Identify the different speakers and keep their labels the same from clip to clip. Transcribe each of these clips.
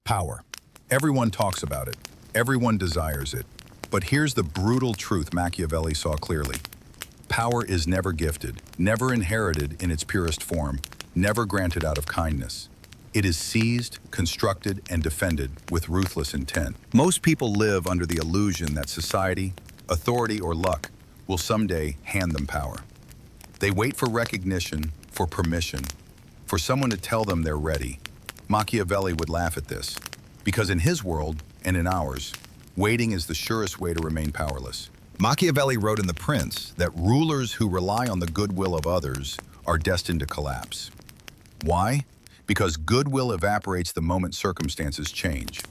Speaker 1: Power. Everyone talks about it. Everyone desires it. But here's the brutal truth Machiavelli saw clearly. Power is never gifted, never inherited in its purest form, never granted out of kindness. It is seized, constructed, and defended with ruthless intent. Most people live under the illusion that society, authority, or luck will someday hand them power. They wait for recognition, for permission, for someone to tell them they're ready. Machiavelli would laugh at this, because in his world, and in ours, waiting is the surest way to remain powerless. Machiavelli wrote in The Prince that rulers who rely on the goodwill of others are destined to collapse. Why? Because goodwill evaporates the moment circumstances change.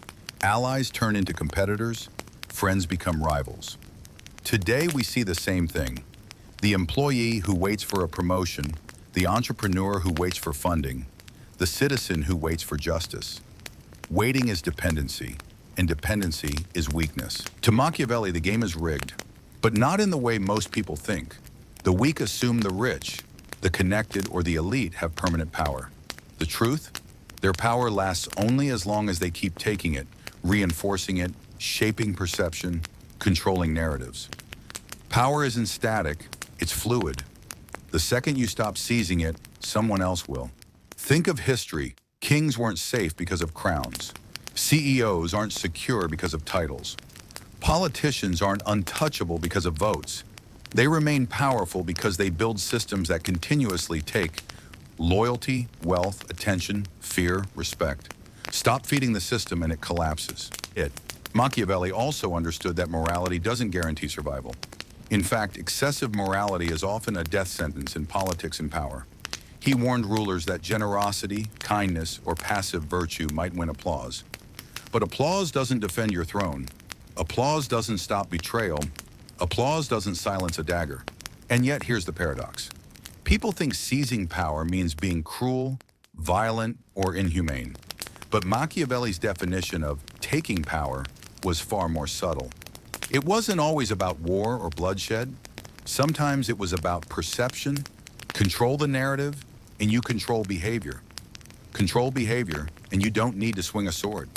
Speaker 1: Allies turn into competitors, friends become rivals. Today we see the same thing. The employee who waits for a promotion, the entrepreneur who waits for funding, the citizen who waits for justice. Waiting is dependency, and dependency is weakness. To Machiavelli, the game is rigged, but not in the way most people think. The weak assume the rich, the connected, or the elite have permanent power. The truth? Their power lasts only as long as they keep taking it, reinforcing it, shaping perception, controlling narratives. Power isn't static, it's fluid. The second you stop seizing it, someone else will. Think of history. Kings weren't safe because of crowns. CEOs aren't secure because of titles. Politicians aren't untouchable because of votes. They remain powerful because they build systems that continuously take loyalty, wealth, attention, fear, respect. Stop feeding the system and it collapses. Machiavelli also understood that morality doesn't guarantee survival. In fact, excessive morality is often a death sentence in politics and power. He warned rulers that generosity, kindness, or passive virtue might win applause. But applause doesn't defend your throne. Applause doesn't stop betrayal. Applause doesn't silence a dagger. And yet, here's the paradox. People think seizing power means being cruel, violent, or inhumane. But Machiavelli's definition of taking power was far more subtle. It wasn't always about war or bloodshed. Sometimes it was about perception, control the narrative, and you control behavior. Control behavior, and you don't need to swing a sword.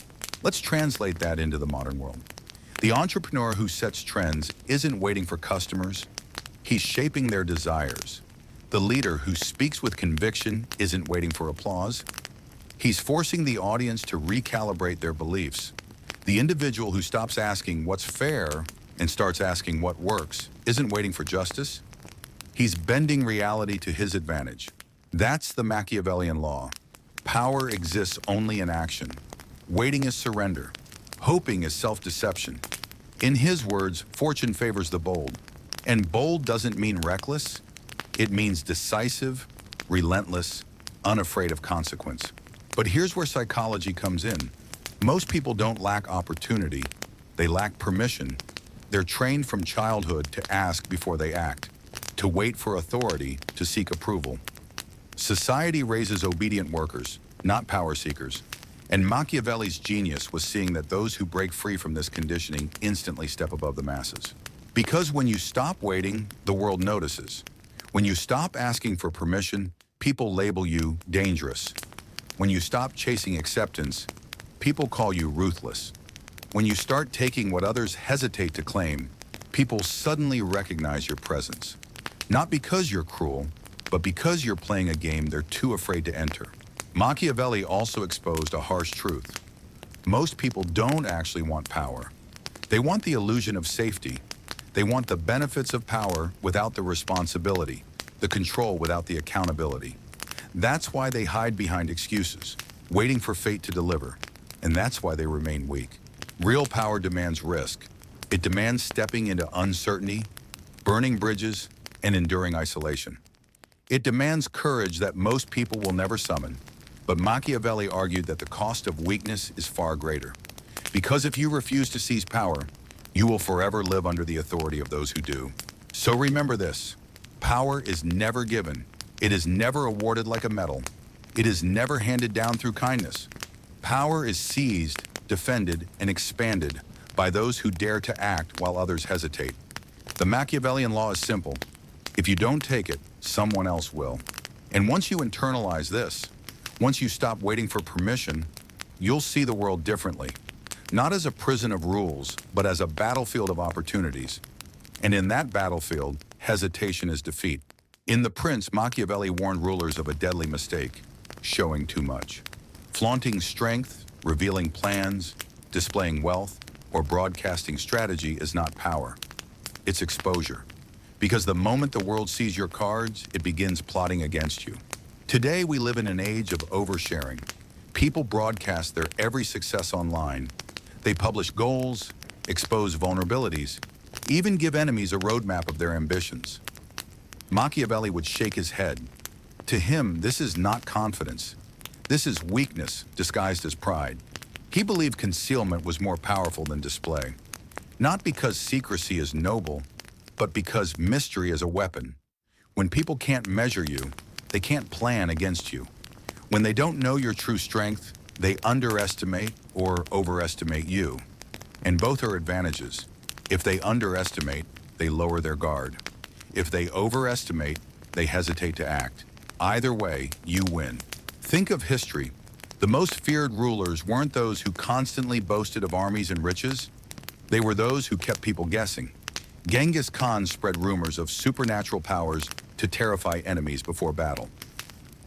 Speaker 1: Let's translate that into the modern world. The entrepreneur who sets trends isn't waiting for customers. He's shaping their desires. The leader who speaks with conviction isn't waiting for applause. He's forcing the audience to recalibrate their beliefs. The individual who stops asking what's fair and starts asking what works isn't waiting for justice. He's bending reality to his advantage. That's the Machiavellian law. Power exists only in action. Waiting is surrender. Hoping is self-deception. In his words, fortune favors the bold. And bold doesn't mean reckless. It means decisive, relentless, unafraid of consequence. But here's where psychology comes in. Most people don't lack opportunity. They lack permission. They're trained from childhood to ask before they act, to wait for authority, to seek approval. Society raises obedient workers, not power seekers. And Machiavelli's genius was seeing that those who break free from this conditioning instantly step above the masses. Because when you stop waiting, the world notices. When you stop asking for permission, people label you dangerous. When you stop chasing acceptance, people call you ruthless. When you start taking what others hesitate to claim, people suddenly recognize your presence. Not because you're cruel, but because you're playing a game they're too afraid to enter. Machiavelli also exposed a harsh truth. Most people don't actually want power. They want the illusion of safety. They want the benefits of power without the responsibility, the control without the accountability. That's why they hide behind excuses, waiting for fate to deliver. And that's why they remain weak. Real power demands risk. It demands stepping into uncertainty, burning bridges, and enduring isolation. It demands courage that most people will never summon. But Machiavelli argued that the cost of weakness is far greater. Because if you refuse to seize power, you will forever live under the authority of those who do. So remember this, power is never given. It is never awarded like a medal. It is never handed down through kindness. Power is seized, defended, and expanded by those who dare to act while others hesitate. The Machiavellian law is simple. If you don't take it, someone else will. And once you internalize this, once you stop waiting for permission, you'll see the world differently, not as a prison of rules, but as a battlefield of opportunities. And in that battlefield, hesitation is defeat. In The Prince, Machiavelli warned rulers of a deadly mistake: showing too much. Flaunting strength, revealing plans, displaying wealth, or broadcasting strategy is not power. It's exposure. Because the moment the world sees your cards, it begins plotting against you. Today, we live in an age of oversharing. People broadcast their every success online. They publish goals, expose vulnerabilities, even give enemies a roadmap of their ambitions. Machiavelli would shake his head. To him, this is not confidence. This is weakness disguised as pride. He believed concealment was more powerful than display. Not because secrecy is noble, but because mystery is a weapon. When people can't measure you, they can't plan against you. When they don't know your true strength, they underestimate or overestimate you. And both are advantages. If they underestimate, they lower their guard. If they overestimate, they hesitate to act. Either way, you win. Think of history. The most feared rulers weren't those who constantly boasted of armies and riches. They were those who kept people guessing. Genghis Khan spread rumors of supernatural powers to terrify enemies before battle.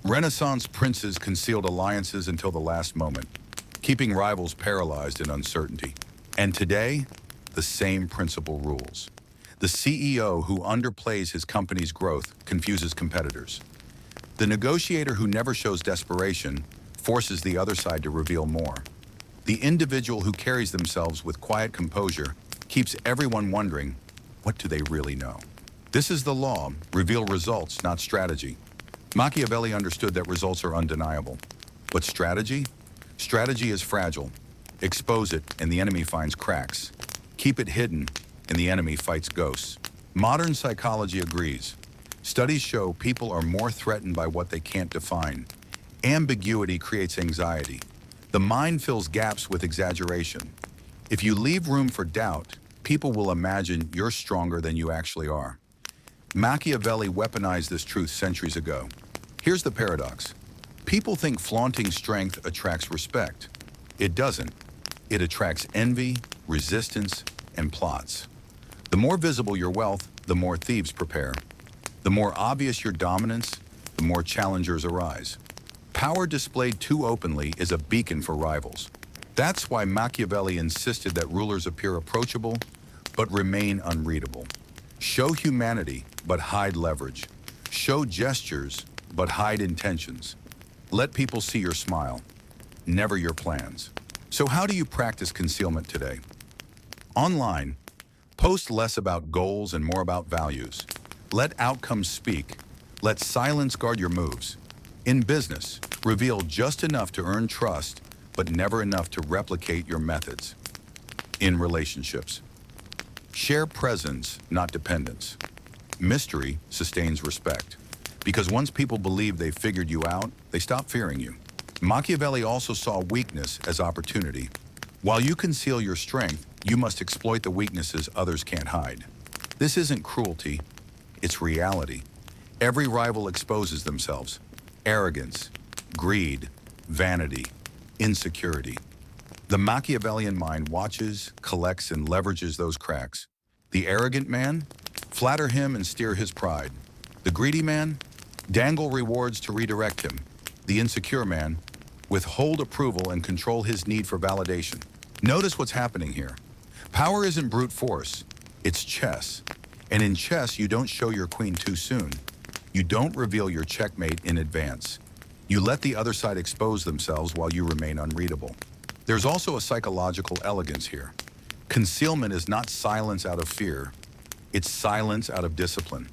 Speaker 1: Renaissance princes concealed alliances until the last moment, keeping rivals paralyzed in uncertainty. And today, the same principle rules. The CEO who underplays his company's growth confuses competitors. The negotiator who never shows desperation forces the other side to reveal more. The individual who carries themselves with quiet composure keeps everyone wondering, what do they really know? This is the law: reveal results, not strategy. Machiavelli understood that results are undeniable. But strategy? Strategy is fragile. Expose it and the enemy finds cracks. Keep it hidden and the enemy fights ghosts. Modern psychology agrees. Studies show people are more threatened by what they can't define. Ambiguity creates anxiety. The mind fills gaps with exaggeration. If you leave room for doubt, people will imagine you're stronger than you actually are. Machiavelli weaponized this truth centuries ago. Here's the paradox. People think flaunting strength attracts respect. It doesn't. It attracts envy, resistance, and plots. The more visible your wealth, the more thieves prepare. The more obvious your dominance, the more challengers arise. Power displayed too openly is a beacon for rivals. That's why Machiavelli insisted that rulers appear approachable, but remain unreadable. Show humanity, but hide leverage. Show gestures, but hide intentions. Let people see your smile, never your plans. So how do you practice concealment today? Online, post less about goals and more about values. Let outcomes speak. Let silence guard your moves. In business, reveal just enough to earn trust, but never enough to replicate your methods. In relationships, share presence, not dependence. Mystery sustains respect. Because once people believe they've figured you out, they stop fearing you. Machiavelli also saw weakness as opportunity. While you conceal your strength, you must exploit the weaknesses others can't hide. This isn't cruelty, it's reality. Every rival exposes themselves. Arrogance, greed, vanity, insecurity. The Machiavellian mind watches, collects, and leverages those cracks. The arrogant man? Flatter him and steer his pride. The greedy man? Dangle rewards to redirect him. The insecure man? Withhold approval and control his need for validation. Notice what's happening here. Power isn't brute force, it's chess. And in chess, you don't show your queen too soon. You don't reveal your checkmate in advance. You let the other side expose themselves while you remain unreadable. There's also a psychological elegance here. Concealment is not silence out of fear. It's silence out of discipline.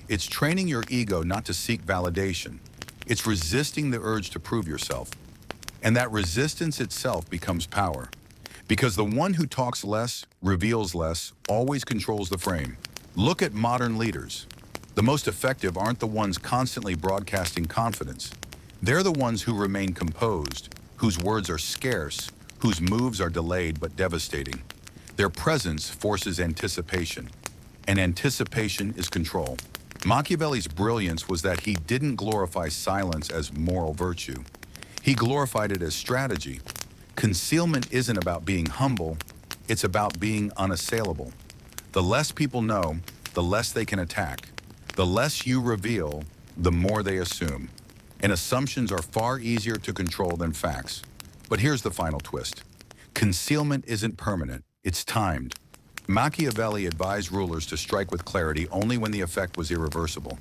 Speaker 1: It's training your ego not to seek validation. It's resisting the urge to prove yourself. And that resistance itself becomes power. Because the one who talks less, reveals less, always controls the frame. Look at modern leaders. The most effective aren't the ones constantly broadcasting confidence. They're the ones who remain composed, whose words are scarce, whose moves are delayed but devastating. Their presence forces anticipation, and anticipation is control. Machiavelli's brilliance was that he didn't glorify silence as moral virtue. He glorified it as strategy. Concealment isn't about being humble, it's about being unassailable. The less people know, the less they can attack. The less you reveal, the more they assume. And assumptions are far easier to control than facts. But here's the final twist. Concealment isn't permanent, it's timed. Machiavelli advised rulers to strike with clarity only when the effect was irreversible.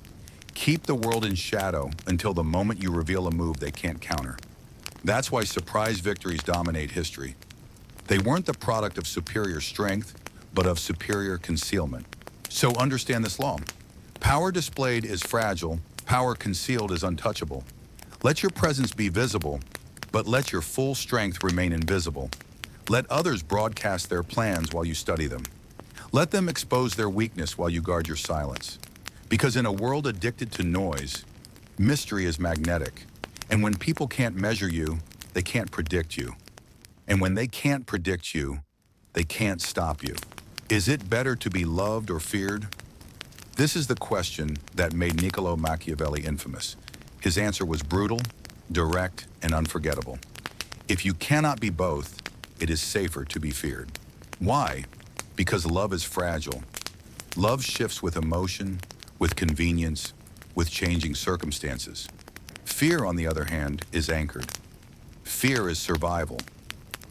Speaker 1: Keep the world in shadow until the moment you reveal a move they can't counter. That's why surprise victories dominate history. They weren't the product of superior strength, but of superior concealment. So understand this law. Power displayed is fragile, power concealed is untouchable. Let your presence be visible, but let your full strength remain invisible. Let others broadcast their plans while you study them. Let them expose their weakness while you guard your silence. Because in a world addicted to noise, mystery is magnetic. And when people can't measure you, they can't predict you. And when they can't predict you, they can't stop you. Is it better to be loved or feared? This is the question that made Niccolò Machiavelli infamous. His answer was brutal, direct, and unforgettable. If you cannot be both, it is safer to be feared. Why? Because love is fragile. Love shifts with emotion, with convenience, with changing circumstances. Fear, on the other hand, is anchored. Fear is survival.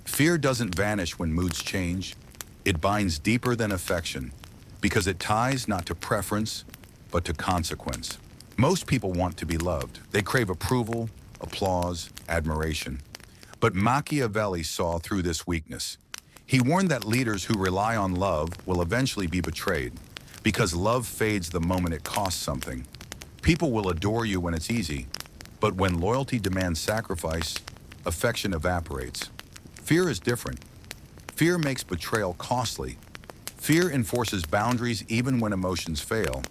Speaker 1: Fear doesn't vanish when moods change. It binds deeper than affection because it ties not to preference, but to consequence. Most people want to be loved. They crave approval, applause, admiration. But Machiavelli saw through this weakness. He warned that leaders who rely on love will eventually be betrayed because love fades the moment it costs something. People will adore you when it's easy, but when loyalty demands sacrifice, affection evaporates. Fear is different. Fear makes betrayal costly. Fear enforces boundaries even when emotions fail.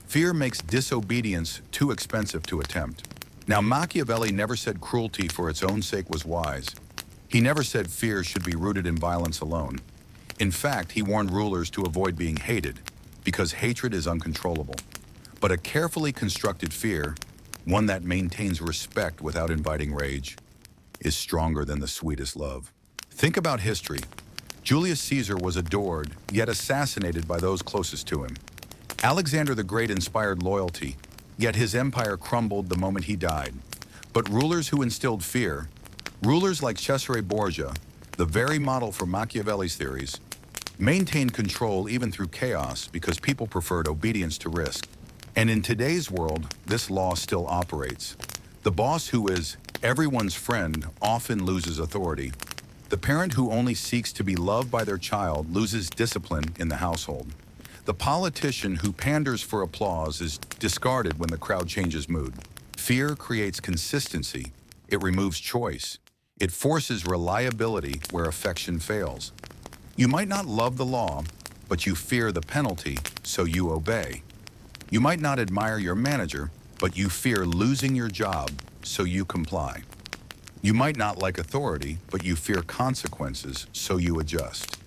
Speaker 1: Fear makes disobedience too expensive to attempt. Now, Machiavelli never said cruelty for its own sake was wise. He never said fear should be rooted in violence alone. In fact, he warned rulers to avoid being hated, because hatred is uncontrollable. But a carefully constructed fear, one that maintains respect without inviting rage, is stronger than the sweetest love. Think about history. Julius Caesar was adored, yet assassinated by those closest to him. Alexander the Great inspired loyalty, yet his empire crumbled the moment he died. But rulers who instilled fear, rulers like Cesare Borgia, the very model for Machiavelli's theories, maintained control even through chaos because people preferred obedience to risk. And in today's world, this law still operates. The boss who is everyone's friend often loses authority. The parent who only seeks to be loved by their child loses discipline in the household. The politician who panders for applause is discarded when the crowd changes mood. Fear creates consistency. It removes choice. It forces reliability where affection fails. You might not love the law, but you fear the penalty, so you obey. You might not admire your manager, but you fear losing your job, so you comply. You might not like authority, but you fear consequences, so you adjust.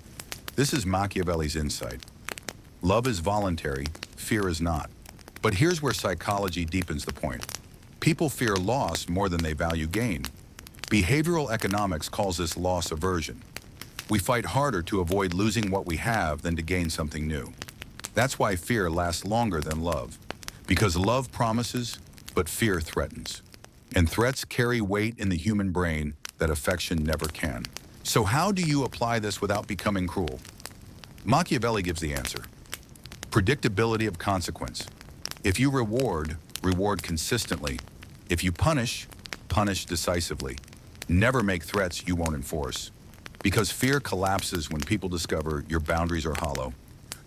Speaker 1: This is Machiavelli's insight. Love is voluntary, fear is not. But here's where psychology deepens the point. People fear loss more than they value gain. Behavioral economics calls this loss aversion. We fight harder to avoid losing what we have than to gain something new. That's why fear lasts longer than love. Because love promises, but fear threatens. And threats carry weight in the human brain that affection never can. So how do you apply this without becoming cruel? Machiavelli gives the answer. Predictability of consequence. If you reward, reward consistently. If you punish, punish decisively. Never make threats you won't enforce. Because fear collapses when people discover your boundaries are hollow.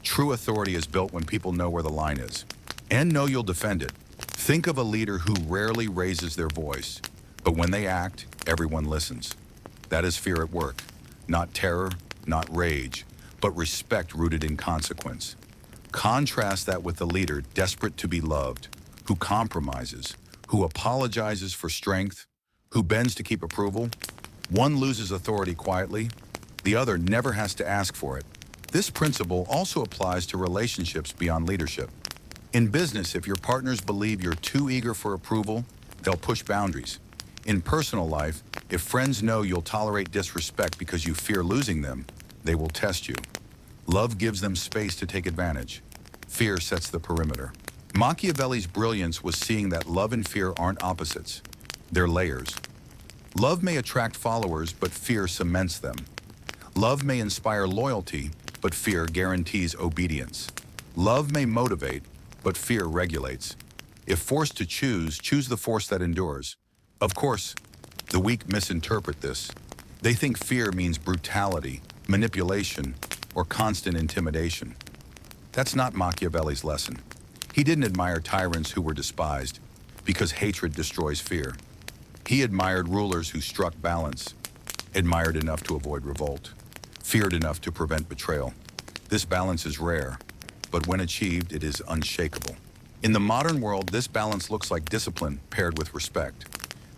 Speaker 1: True authority is built when people know where the line is. And know you'll defend it. Think of a leader who rarely raises their voice, but when they act, everyone listens. That is fear at work. Not terror, not rage, but respect rooted in consequence. Contrast that with the leader desperate to be loved, who compromises, who apologizes for strength, who bends to keep approval. One loses authority quietly, the other never has to ask for it. This principle also applies to relationships beyond leadership. In business, if your partners believe you're too eager for approval, they'll push boundaries. In personal life, If friends know you'll tolerate disrespect because you fear losing them, they will test you. Love gives them space to take advantage. Fear sets the perimeter. Machiavelli's brilliance was seeing that love and fear aren't opposites. They're layers. Love may attract followers, but fear cements them. Love may inspire loyalty, but fear guarantees obedience. Love may motivate, but fear regulates. If forced to choose, choose the force that endures. Of course, the weak misinterpret this. They think fear means brutality, manipulation, or constant intimidation. That's not Machiavelli's lesson. He didn't admire tyrants who were despised, because hatred destroys fear. He admired rulers who struck balance, admired enough to avoid revolt, feared enough to prevent betrayal. This balance is rare, but when achieved, it is unshakable. In the modern world, this balance looks like discipline paired with respect.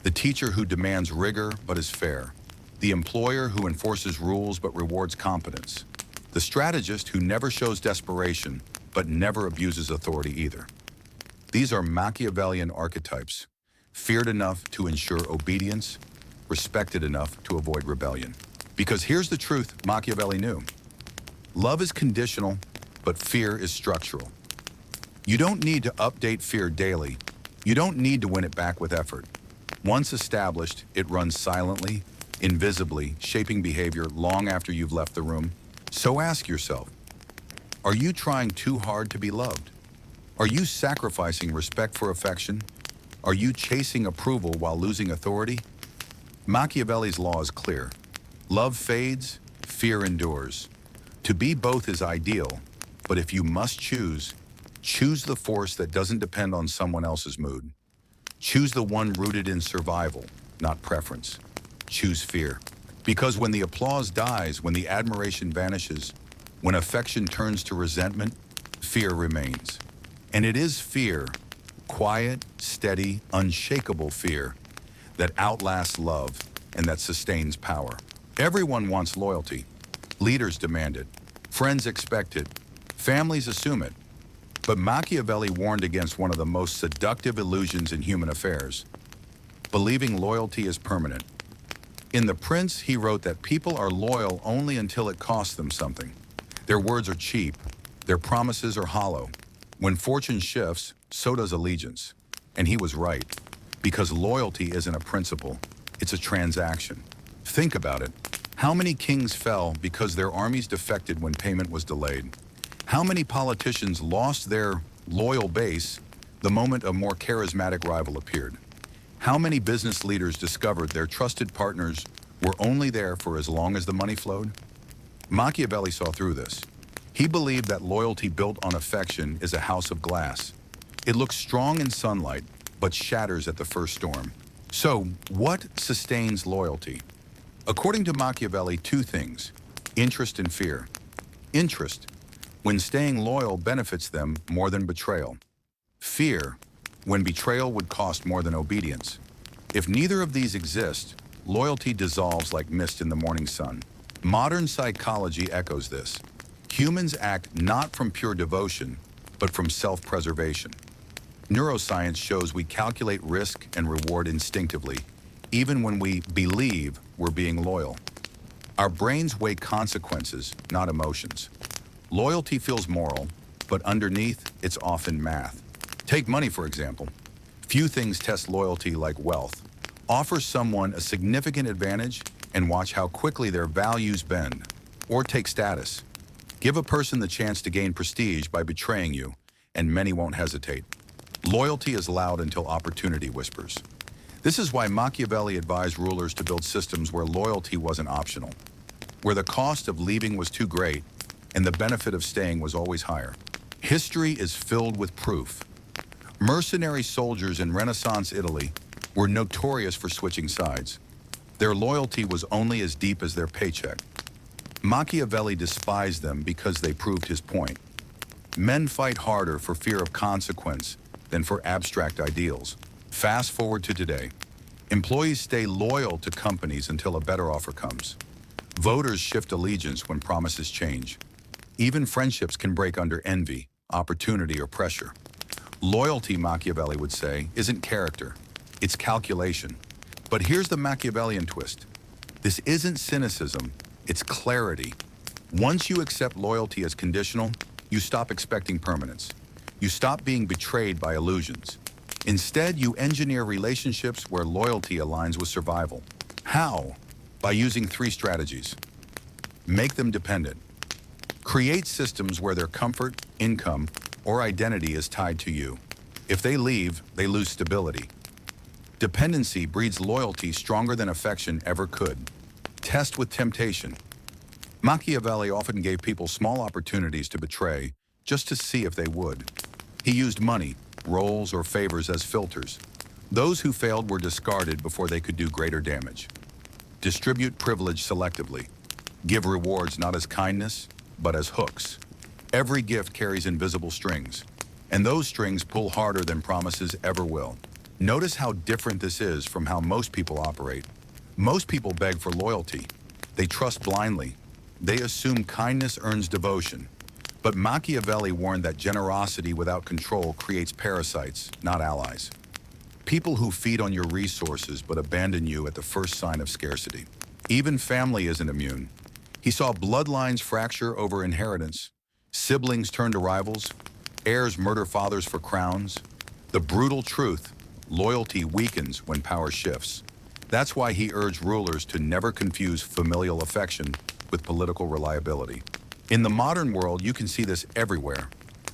Speaker 1: The teacher who demands rigor but is fair. The employer who enforces rules but rewards competence. The strategist who never shows desperation but never abuses authority either. These are Machiavellian archetypes, feared enough to ensure obedience, respected enough to avoid rebellion. Because here's the truth Machiavelli knew. Love is conditional, but fear is structural. You don't need to update fear daily. You don't need to win it back with effort. Once established, it runs silently, invisibly, shaping behavior long after you've left the room. So ask yourself, are you trying too hard to be loved? Are you sacrificing respect for affection? Are you chasing approval while losing authority? Machiavelli's law is clear. Love fades, fear endures. To be both is ideal, but if you must choose the force that doesn't depend on someone else's mood. Choose the one rooted in survival, not preference. Choose fear. Because when the applause dies, when the admiration vanishes, when affection turns to resentment, fear remains. And it is fear, quiet, steady, unshakable fear, that outlasts love and that sustains power. Everyone wants loyalty. Leaders demand it. Friends expect it. Families assume it. But Machiavelli warned against one of the most seductive illusions in human affairs: believing loyalty is permanent. In The Prince, he wrote that people are loyal only until it costs them something. Their words are cheap. Their promises are hollow. When fortune shifts, so does allegiance. And he was right, because loyalty isn't a principle, it's a transaction. Think about it. How many kings fell because their armies defected when payment was delayed? How many politicians lost their loyal base the moment a more charismatic rival appeared? How many business leaders discovered their trusted partners were only there for as long as the money flowed? Machiavelli saw through this. He believed that loyalty built on affection is a house of glass. It looks strong in sunlight, but shatters at the first storm. So, what sustains loyalty? According to Machiavelli, two things: interest and fear. Interest, when staying loyal benefits them more than betrayal. Fear, when betrayal would cost more than obedience. If neither of these exist, loyalty dissolves like mist in the morning sun. Modern psychology echoes this. Humans act not from pure devotion, but from self-preservation. Neuroscience shows we calculate risk and reward instinctively, even when we believe we're being loyal. Our brains weigh consequences, not emotions. Loyalty feels moral, but underneath, it's often math. Take money, for example. Few things test loyalty like wealth. Offer someone a significant advantage and watch how quickly their values bend. Or take status. Give a person the chance to gain prestige by betraying you, and many won't hesitate. Loyalty is loud until opportunity whispers. This is why Machiavelli advised rulers to build systems where loyalty wasn't optional, where the cost of leaving was too great and the benefit of staying was always higher. History is filled with proof. Mercenary soldiers in Renaissance Italy were notorious for switching sides. Their loyalty was only as deep as their paycheck. Machiavelli despised them because they proved his point. Men fight harder for fear of consequence than for abstract ideals. Fast forward to today. Employees stay loyal to companies until a better offer comes. Voters shift allegiance when promises change. Even friendships can break under envy, opportunity, or pressure. Loyalty, Machiavelli would say, isn't character, it's calculation. But here's the Machiavellian twist. This isn't cynicism, it's clarity. Once you accept loyalty as conditional, you stop expecting permanence. You stop being betrayed by illusions. Instead, you engineer relationships where loyalty aligns with survival. How? By using three strategies. Make them dependent. Create systems where their comfort, income, or identity is tied to you. If they leave, they lose stability. Dependency breeds loyalty stronger than affection ever could. Test with temptation. Machiavelli often gave people small opportunities to betray just to see if they would. He used money, roles, or favors as filters. Those who failed were discarded before they could do greater damage. Distribute privilege selectively. Give rewards not as kindness, but as hooks. Every gift carries invisible strings, and those strings pull harder than promises ever will. Notice how different this is from how most people operate. Most people beg for loyalty. They trust blindly. They assume kindness earns devotion. But Machiavelli warned that generosity without control creates parasites, not allies. People who feed on your resources but abandon you at the first sign of scarcity. Even family isn't immune. He saw bloodlines fracture over inheritance, siblings turn to rivals, heirs murder fathers for crowns. The brutal truth, loyalty weakens when power shifts. That's why he urged rulers to never confuse familial affection with political reliability. In the modern world, you can see this everywhere.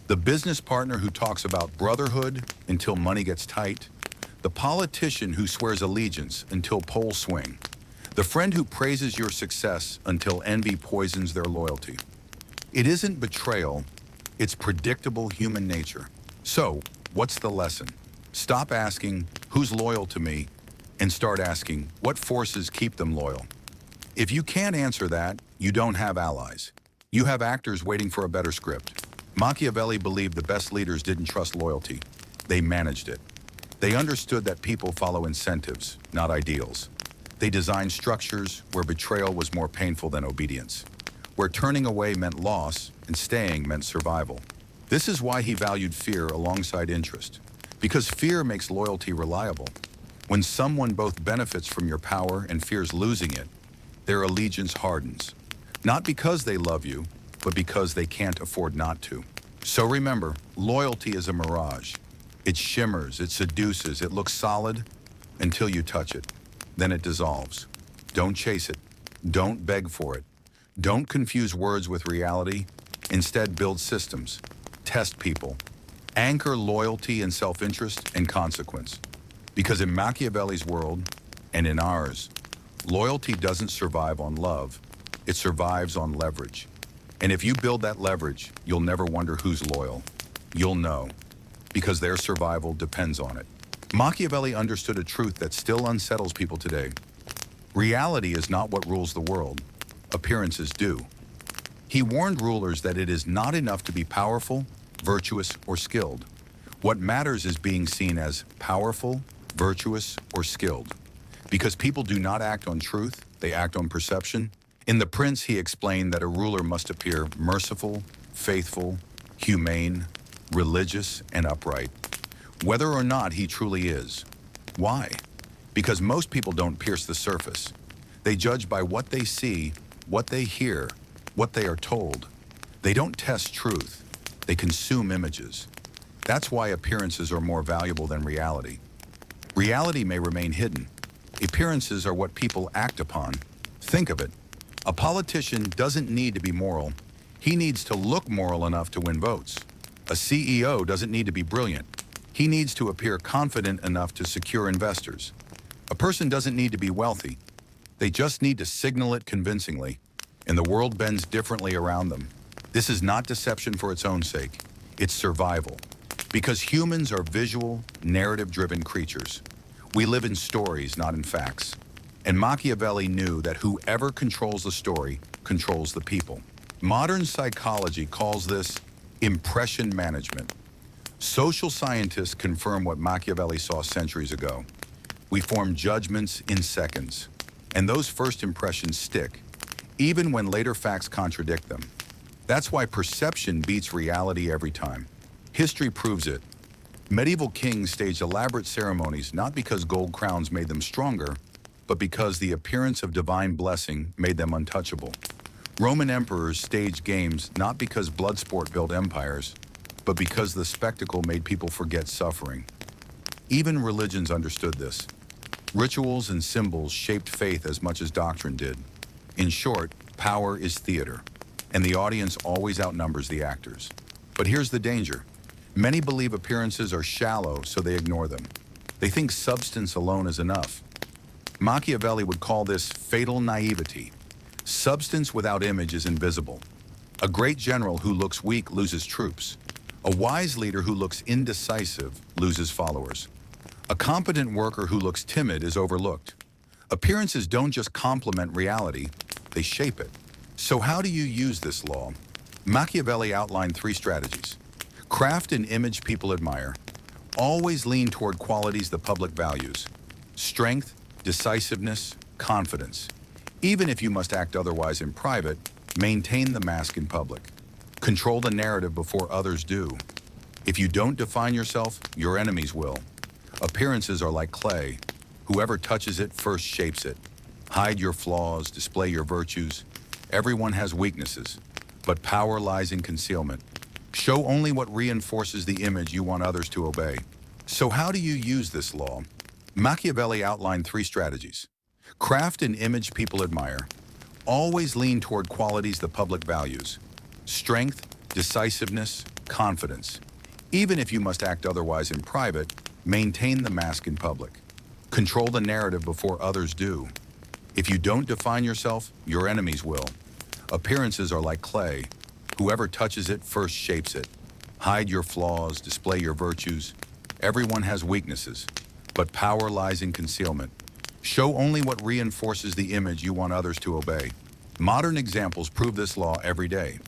Speaker 1: The business partner who talks about brotherhood until money gets tight. The politician who swears allegiance until polls swing. The friend who praises your success until envy poisons their loyalty. It isn't betrayal, it's predictable human nature. So, what's the lesson? Stop asking, who's loyal to me? And start asking, what forces keep them loyal? If you can't answer that, you don't have allies. You have actors waiting for a better script. Machiavelli believed the best leaders didn't trust loyalty. They managed it. They understood that people follow incentives, not ideals. They designed structures where betrayal was more painful than obedience, where turning away meant loss and staying meant survival. This is why he valued fear alongside interest, because fear makes loyalty reliable. When someone both benefits from your power and fears losing it, their allegiance hardens. Not because they love you, but because they can't afford not to. So remember, loyalty is a mirage. It shimmers, it seduces, it looks solid until you touch it. Then it dissolves. Don't chase it. Don't beg for it. Don't confuse words with reality. Instead, build systems. Test people. Anchor loyalty in self-interest and consequence. Because in Machiavelli's world, and in ours, loyalty doesn't survive on love. It survives on leverage. And if you build that leverage, you'll never wonder who's loyal. You'll know, because their survival depends on it. Machiavelli understood a truth that still unsettles people today. Reality is not what rules the world. Appearances do. He warned rulers that it is not enough to be powerful, virtuous, or skilled. What matters is being seen as powerful, virtuous, or skilled. Because people do not act on truth, they act on perception. In The Prince, he explained that a ruler must appear merciful, faithful, humane, religious, and upright, whether or not he truly is. Why? Because most people don't pierce the surface. They judge by what they see, what they hear, what they are told. They don't test truth. They consume images. That's why appearances are more valuable than reality. Reality may remain hidden. Appearances are what people act upon. Think of it. A politician doesn't need to be moral. He needs to look moral enough to win votes. A CEO doesn't need to be brilliant. He needs to appear confident enough to secure investors. A person doesn't need to be wealthy. They just need to signal it convincingly, and the world bends differently around them. This is not deception for its own sake. It's survival. Because humans are visual, narrative-driven creatures. We live in stories, not in facts. And Machiavelli knew that whoever controls the story controls the people. Modern psychology calls this impression management. Social scientists confirm what Machiavelli saw centuries ago. We form judgments in seconds, and those first impressions stick, even when later facts contradict them. That's why perception beats reality every time. History proves it. Medieval kings staged elaborate ceremonies not because gold crowns made them stronger, but because the appearance of divine blessing made them untouchable. Roman emperors staged games not because blood sport built empires, but because the spectacle made people forget suffering. Even religions understood this. Rituals and symbols shaped faith as much as doctrine did. In short, power is theater, and the audience always outnumbers the actors. But here's the danger. Many believe appearances are shallow, so they ignore them. They think substance alone is enough. Machiavelli would call this fatal naivety. Substance without image is invisible. A great general who looks weak loses troops. A wise leader who looks indecisive loses followers. A competent worker who looks timid is overlooked. Appearances don't just complement reality, they shape it. So how do you use this law? Machiavelli outlined 3 strategies. Craft an image people admire. Always lean toward qualities the public values. Strength, decisiveness, confidence. Even if you must act otherwise in private, maintain the mask in public. Control the narrative before others do. If you don't define yourself, your enemies will. Appearances are like clay. Whoever touches it first shapes it. Hide your flaws, display your virtues. Everyone has weaknesses, but power lies in concealment. Show only what reinforces the image you want others to obey. So how do you use this law? Machiavelli outlined 3 strategies. Craft an image people admire. Always lean toward qualities the public values. Strength, decisiveness, confidence. Even if you must act otherwise in private, maintain the mask in public. Control the narrative before others do. If you don't define yourself, your enemies will. Appearances are like clay. Whoever touches it first shapes it. Hide your flaws, display your virtues. Everyone has weaknesses, but power lies in concealment. Show only what reinforces the image you want others to obey. Modern examples prove this law every day.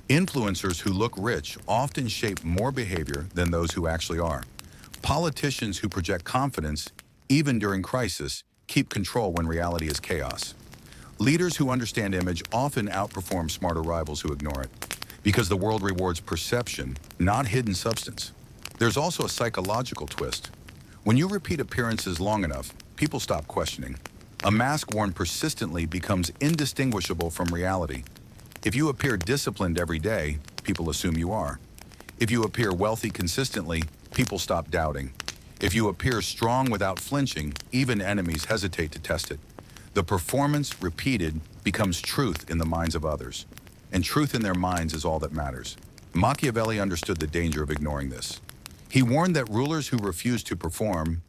Speaker 1: Influencers who look rich often shape more behavior than those who actually are. Politicians who project confidence, even during crisis, keep control when reality is chaos. Leaders who understand image often outperform smarter rivals who ignore it, because the world rewards perception, not hidden substance. There's also a psychological twist. When you repeat appearances long enough, people stop questioning. A mask worn persistently becomes indistinguishable from reality. If you appear disciplined every day, people assume you are. If you appear wealthy consistently, people stop doubting. If you appear strong without flinching, even enemies hesitate to test it. The performance, repeated, becomes truth in the minds of others. And truth in their minds is all that matters. Machiavelli understood the danger of ignoring this. He warned that rulers who refused to perform,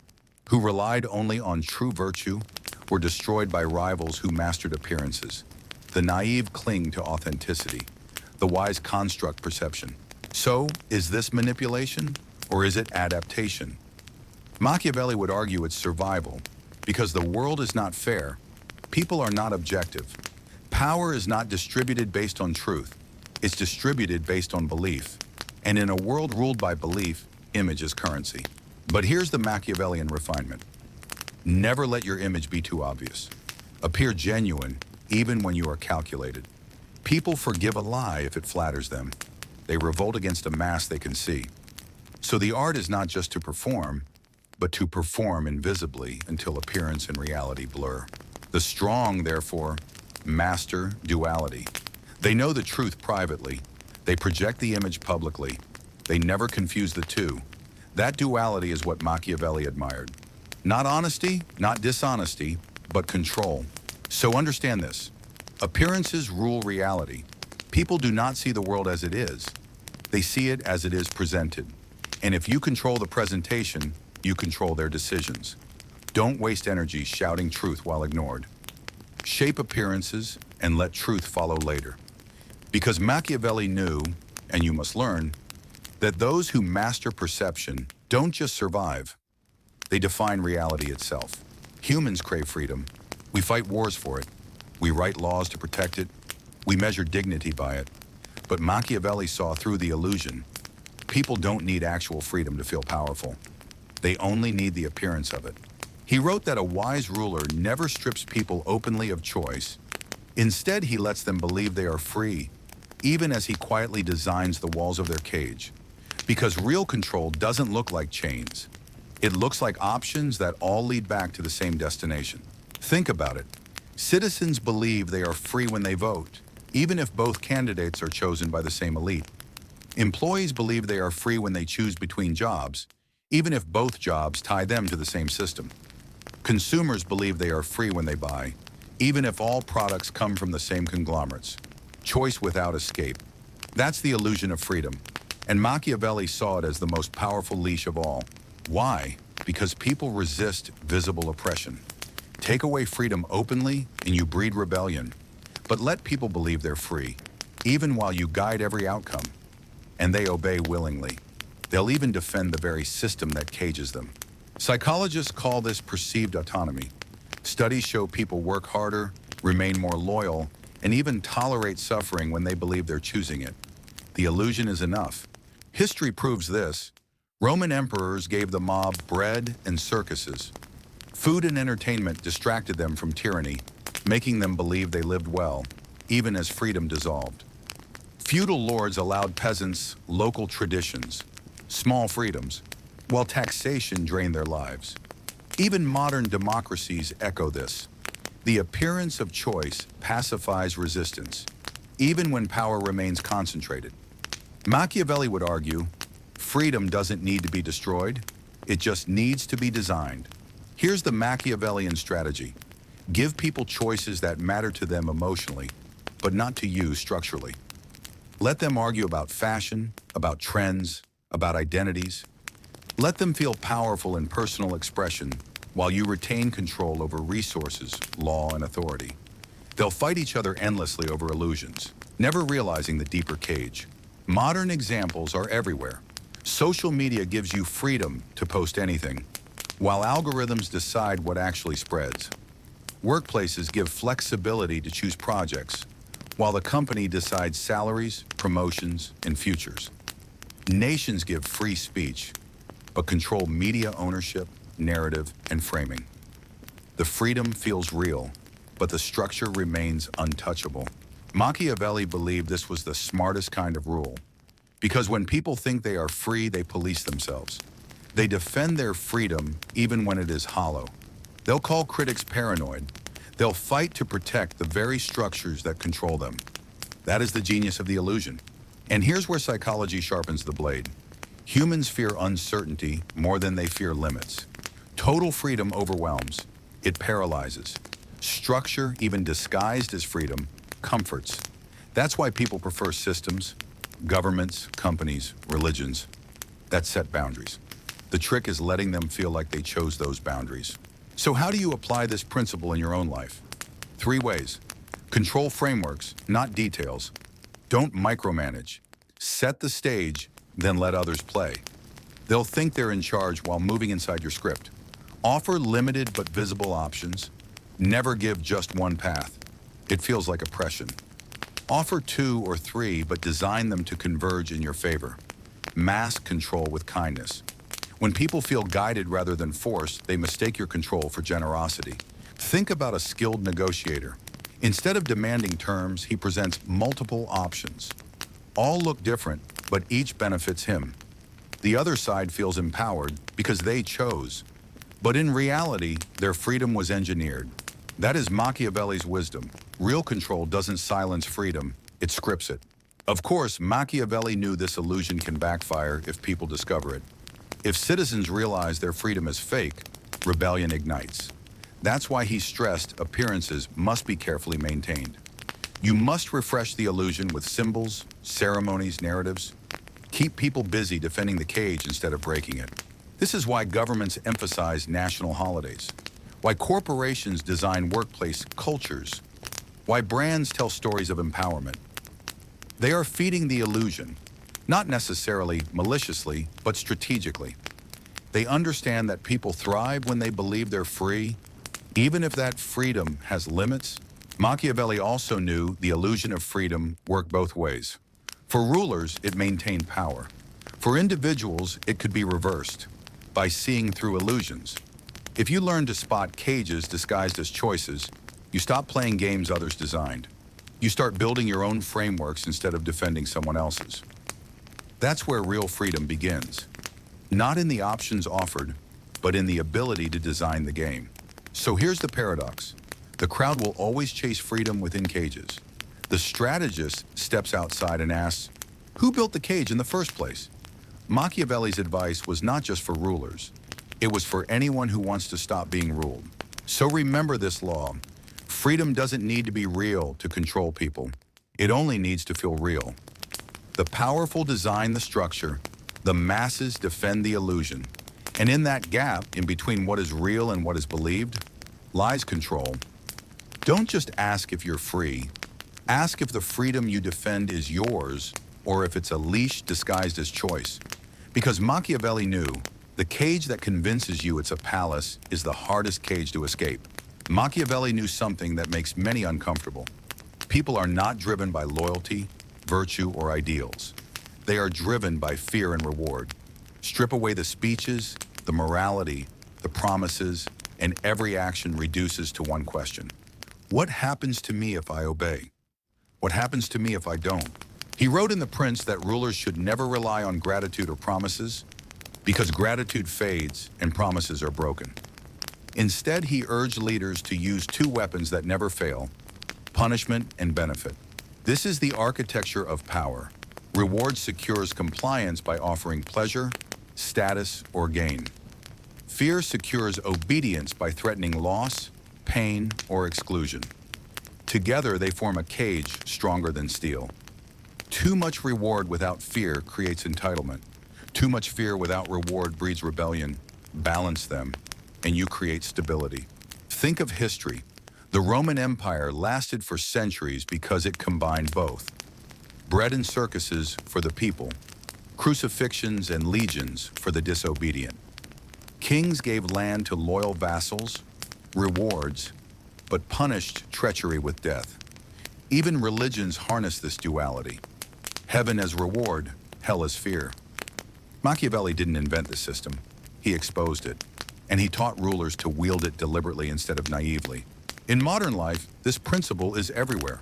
Speaker 1: who relied only on true virtue, were destroyed by rivals who mastered appearances. The naive cling to authenticity. The wise construct perception. So, is this manipulation, or is it adaptation? Machiavelli would argue it's survival, because the world is not fair. People are not objective. Power is not distributed based on truth. It's distributed based on belief. And in a world ruled by belief, image is currency. But here's the Machiavellian refinement. Never let your image be too obvious. Appear genuine, even when you are calculated. People forgive a lie if it flatters them. They revolt against a mask they can see. So the art is not just to perform, but to perform invisibly until appearance and reality blur. The strong, therefore, master duality. They know the truth privately. They project the image publicly. They never confuse the two. That duality is what Machiavelli admired. Not honesty, not dishonesty, but control. So understand this. Appearances rule reality. People do not see the world as it is. They see it as it is presented. And if you control the presentation, you control their decisions. Don't waste energy shouting truth while ignored. Shape appearances and let truth follow later. Because Machiavelli knew, and you must learn, that those who master perception don't just survive, they define reality itself. Humans crave freedom. We fight wars for it. We write laws to protect it. We measure dignity by it. But Machiavelli saw through the illusion. People don't need actual freedom to feel powerful. They only need the appearance of it. He wrote that a wise ruler never strips people openly of choice. Instead, he lets them believe they are free, even as he quietly designs the walls of their cage. Because real control doesn't look like chains. It looks like options that all lead back to the same destination. Think about it. Citizens believe they are free when they vote, even if both candidates are chosen by the same elite. Employees believe they are free when they choose between jobs, even if both jobs tie them to the same system. Consumers believe they are free when they buy, even if all products come from the same conglomerates. Choice without escape. That's the illusion of freedom. And Machiavelli saw it as the most powerful leash of all. Why? Because people resist visible oppression. Take away freedom openly and you breed rebellion. But let people believe they're free, even while you guide every outcome. And they obey willingly. They'll even defend the very system that cages them. Psychologists call this perceived autonomy. Studies show people work harder, remain more loyal, and even tolerate suffering when they believe they're choosing it. The illusion is enough. History proves this. Roman emperors gave the mob bread and circuses. Food and entertainment distracted them from tyranny, making them believe they lived well, even as freedom dissolved. Feudal lords allowed peasants local traditions, small freedoms, while taxation drained their lives. Even modern democracies echo this. The appearance of choice pacifies resistance, even when power remains concentrated. Machiavelli would argue, freedom doesn't need to be destroyed, it just needs to be designed. Here's the Machiavellian strategy. Give people choices that matter to them emotionally, but not to you structurally. Let them argue about fashion, about trends, about identities. Let them feel powerful in personal expression while you retain control over resources, law, and authority. They'll fight each other endlessly over illusions, never realizing the deeper cage. Modern examples are everywhere. Social media gives you freedom to post anything, while algorithms decide what actually spreads. Workplaces give flexibility to choose projects, while the company decides salaries, promotions, and futures. Nations give free speech, but control media ownership, narrative, and framing. The freedom feels real, but the structure remains untouchable. Machiavelli believed this was the smartest kind of rule, because when people think they are free, they police themselves. They defend their freedom even when it is hollow. They'll call critics paranoid. They'll fight to protect the very structures that control them. That is the genius of the illusion. And here's where psychology sharpens the blade. Humans fear uncertainty more than they fear limits. Total freedom overwhelms. It paralyzes. Structure, even disguised as freedom, comforts. That's why people prefer systems, governments, companies, religions that set boundaries. The trick is letting them feel like they chose those boundaries. So how do you apply this principle in your own life? 3 ways. Control frameworks, not details. Don't micromanage. Set the stage, then let others play. They'll think they're in charge while moving inside your script. Offer limited but visible options. Never give just one path. It feels like oppression. Offer 2 or 3, but design them to converge in your favor. Mask control with kindness. When people feel guided rather than forced, they mistake your control for generosity. Think about a skilled negotiator. Instead of demanding terms, he presents multiple options. All look different, but each benefits him. The other side feels empowered because they chose. But in reality, their freedom was engineered. That is Machiavelli's wisdom. Real control doesn't silence freedom, it scripts it. Of course, Machiavelli knew this illusion can backfire if people discover it. If citizens realize their freedom is fake, rebellion ignites. That's why he stressed appearances must be carefully maintained. You must refresh the illusion with symbols, ceremonies, narratives. Keep people busy defending the cage instead of breaking it. This is why governments emphasize national holidays, why corporations design workplace cultures, why brands tell stories of empowerment. They are feeding the illusion, not necessarily maliciously, but strategically. They understand that people thrive when they believe they're free, even if that freedom has limits. Machiavelli also knew the illusion of freedom worked both ways. For rulers, it maintained power. For individuals, it could be reversed by seeing through illusions. If you learn to spot cages disguised as choices, you stop playing games others designed. You start building your own frameworks instead of defending someone else's. That's where real freedom begins. Not in the options offered, but in the ability to design the game. So here's the paradox. The crowd will always chase freedom within cages. The strategist steps outside and asks, who built the cage in the first place? Machiavelli's advice was not just for rulers. It was for anyone who wants to stop being ruled. So remember this law. Freedom doesn't need to be real to control people. It only needs to feel real. The powerful design the structure. The masses defend the illusion. And in that gap, in between what is real and what is believed, lies control. Don't just ask if you're free. Ask if the freedom you defend is yours, or if it's a leash disguised as choice. Because Machiavelli knew, the cage that convinces you it's a palace is the hardest cage to escape. Machiavelli knew something that makes many uncomfortable. People are not driven by loyalty, virtue, or ideals. They are driven by fear and reward. Strip away the speeches, the morality, the promises, and every action reduces to one question. What happens to me if I obey? What happens to me if I don't? He wrote in The Prince that rulers should never rely on gratitude or promises, because gratitude fades and promises are broken. Instead, he urged leaders to use two weapons that never fail: punishment and benefit. This is the architecture of power. Reward secures compliance by offering pleasure, status, or gain. Fear secures obedience by threatening loss, pain, or exclusion. Together, they form a cage stronger than steel. Too much reward without fear creates entitlement. Too much fear without reward breeds rebellion. Balance them, and you create stability. Think of history. The Roman Empire lasted for centuries because it combined both. Bread and circuses for the people, crucifixions and legions for the disobedient. Kings gave land to loyal vassals, rewards, but punished treachery with death. Even religions harness this duality. Heaven as reward, hell as fear. Machiavelli didn't invent the system. He exposed it, and he taught rulers to wield it deliberately instead of naively. In modern life, this principle is everywhere.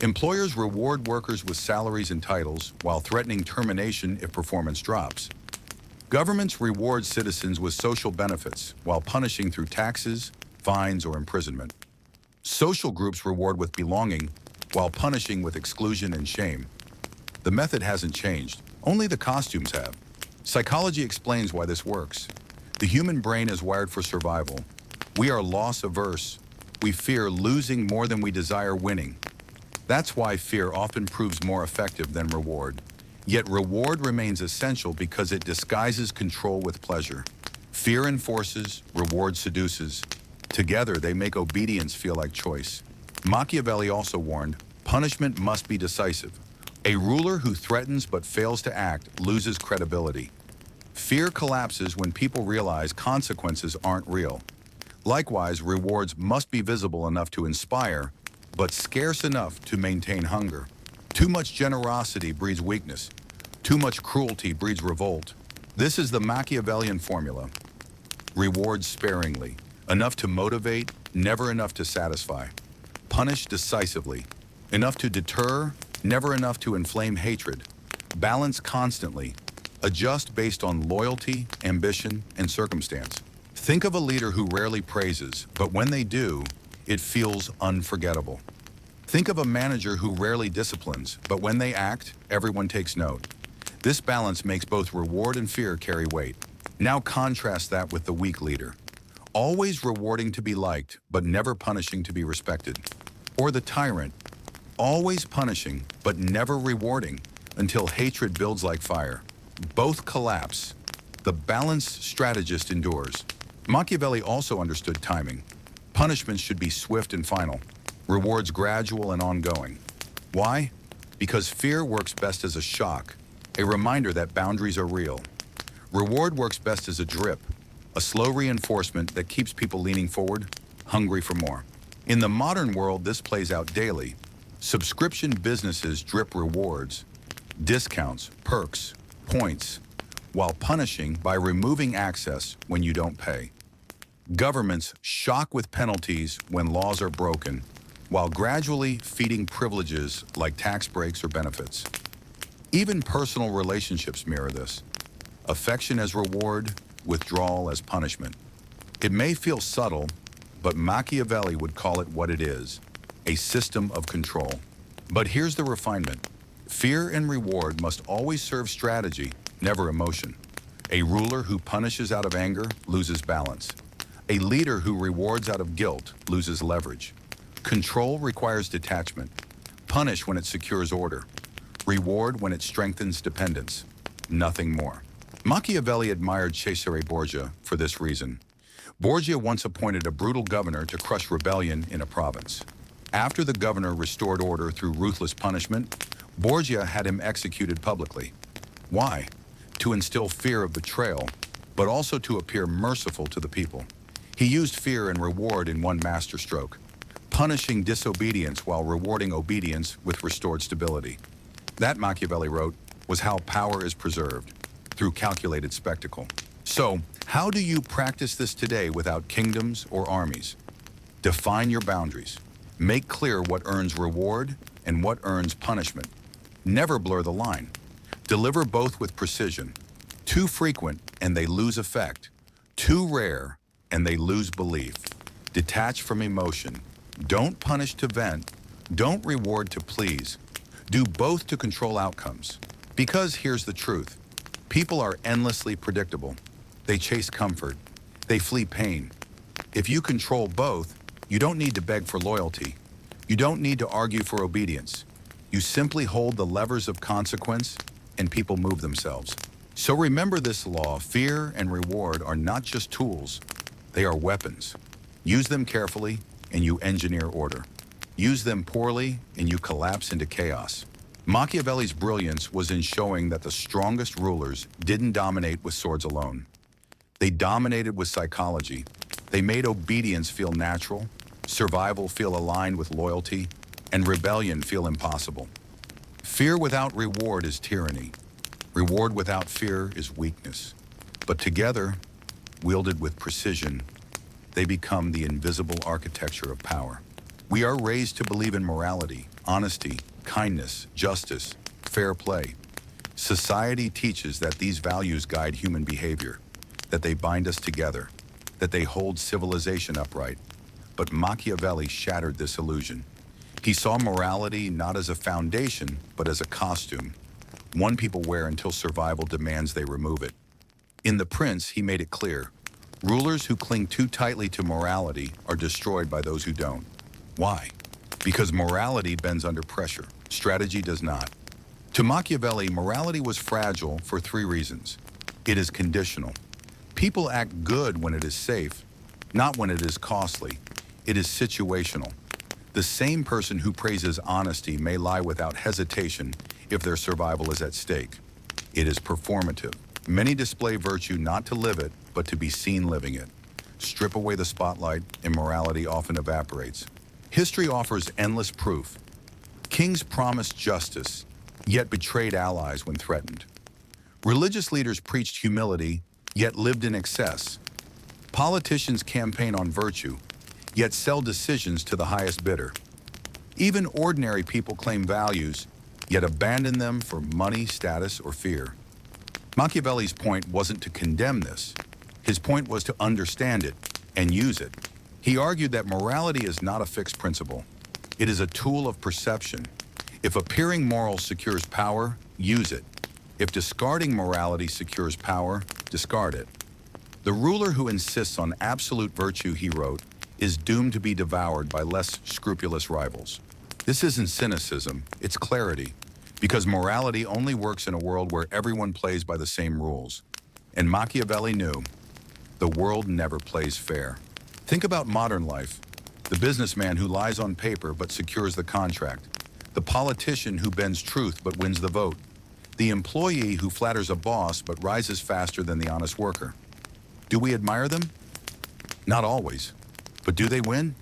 Speaker 1: Employers reward workers with salaries and titles while threatening termination if performance drops. Governments reward citizens with social benefits while punishing through taxes, fines, or imprisonment. Social groups reward with belonging while punishing with exclusion and shame. The method hasn't changed, only the costumes have. Psychology explains why this works. The human brain is wired for survival. We are loss-averse. We fear losing more than we desire winning. That's why fear often proves more effective than reward. Yet reward remains essential because it disguises control with pleasure. Fear enforces, reward seduces. Together, they make obedience feel like choice. Machiavelli also warned, punishment must be decisive. A ruler who threatens but fails to act loses credibility. Fear collapses when people realize consequences aren't real. Likewise, rewards must be visible enough to inspire, but scarce enough to maintain hunger. Too much generosity breeds weakness. Too much cruelty breeds revolt. This is the Machiavellian formula. Reward sparingly, enough to motivate, never enough to satisfy. Punish decisively, enough to deter, never enough to inflame hatred. Balance constantly, adjust based on loyalty, ambition, and circumstance. Think of a leader who rarely praises, but when they do, it feels unforgettable. Think of a manager who rarely disciplines, but when they act, everyone takes note. This balance makes both reward and fear carry weight. Now contrast that with the weak leader. Always rewarding to be liked, but never punishing to be respected. Or the tyrant, always punishing, but never rewarding, until hatred builds like fire. Both collapse. The balanced strategist endures. Machiavelli also understood timing. Punishments should be swift and final. Rewards gradual and ongoing. Why? Because fear works best as a shock, a reminder that boundaries are real. Reward works best as a drip, a slow reinforcement that keeps people leaning forward, hungry for more. In the modern world, this plays out daily. Subscription businesses drip rewards, discounts, perks, points, while punishing by removing access when you don't pay. Governments shock with penalties when laws are broken, while gradually feeding privileges like tax breaks or benefits. Even personal relationships mirror this. Affection as reward, withdrawal as punishment. It may feel subtle, but Machiavelli would call it what it is, a system of control. But here's the refinement. Fear and reward must always serve strategy, never emotion. A ruler who punishes out of anger loses balance. A leader who rewards out of guilt loses leverage. Control requires detachment. Punish when it secures order. Reward when it strengthens dependence. Nothing more. Machiavelli admired Cesare Borgia for this reason. Borgia once appointed a brutal governor to crush rebellion in a province. After the governor restored order through ruthless punishment, Borgia had him executed publicly. Why? To instill fear of betrayal, but also to appear merciful to the people. He used fear and reward in one masterstroke, punishing disobedience while rewarding obedience with restored stability. That, Machiavelli wrote, was how power is preserved, through calculated spectacle. So, how do you practice this today without kingdoms or armies? Define your boundaries. Make clear what earns reward and what earns punishment. Never blur the line. Deliver both with precision. Too frequent and they lose effect. Too rare and they lose belief. Detach from emotion. Don't punish to vent. Don't reward to please. Do both to control outcomes. Because here's the truth. People are endlessly predictable. They chase comfort. They flee pain. If you control both, you don't need to beg for loyalty. You don't need to argue for obedience. You simply hold the levers of consequence and people move themselves. So remember this law, fear and reward are not just tools, they are weapons. Use them carefully and you engineer order. Use them poorly and you collapse into chaos. Machiavelli's brilliance was in showing that the strongest rulers didn't dominate with swords alone. They dominated with psychology. They made obedience feel natural, survival feel aligned with loyalty, and rebellion feel impossible. Fear without reward is tyranny. Reward without fear is weakness. But together, wielded with precision, they become the invisible architecture of power. We are raised to believe in morality, honesty, kindness, justice, fair play. Society teaches that these values guide human behavior, that they bind us together, that they hold civilization upright. But Machiavelli shattered this illusion. He saw morality not as a foundation, but as a costume, one people wear until survival demands they remove it. In The Prince, he made it clear, rulers who cling too tightly to morality are destroyed by those who don't. Why? Because morality bends under pressure. Strategy does not. To Machiavelli, morality was fragile for three reasons. It is conditional. People act good when it is safe, not when it is costly. It is situational. The same person who praises honesty may lie without hesitation if their survival is at stake. It is performative. Many display virtue not to live it, but to be seen living it. Strip away the spotlight, and morality often evaporates. History offers endless proof. Kings promised justice, yet betrayed allies when threatened. Religious leaders preached humility, yet lived in excess. Politicians campaign on virtue, yet sell decisions to the highest bidder. Even ordinary people claim values, yet abandon them for money, status, or fear. Machiavelli's point wasn't to condemn this. His point was to understand it and use it. He argued that morality is not a fixed principle. It is a tool of perception. If appearing moral secures power, use it. If discarding morality secures power, discard it. The ruler who insists on absolute virtue, he wrote, is doomed to be devoured by less scrupulous rivals. This isn't cynicism, it's clarity, because morality only works in a world where everyone plays by the same rules. And Machiavelli knew, the world never plays fair. Think about modern life. The businessman who lies on paper but secures the contract. The politician who bends truth but wins the vote. The employee who flatters a boss but rises faster than the honest worker. Do we admire them? Not always. But do they win?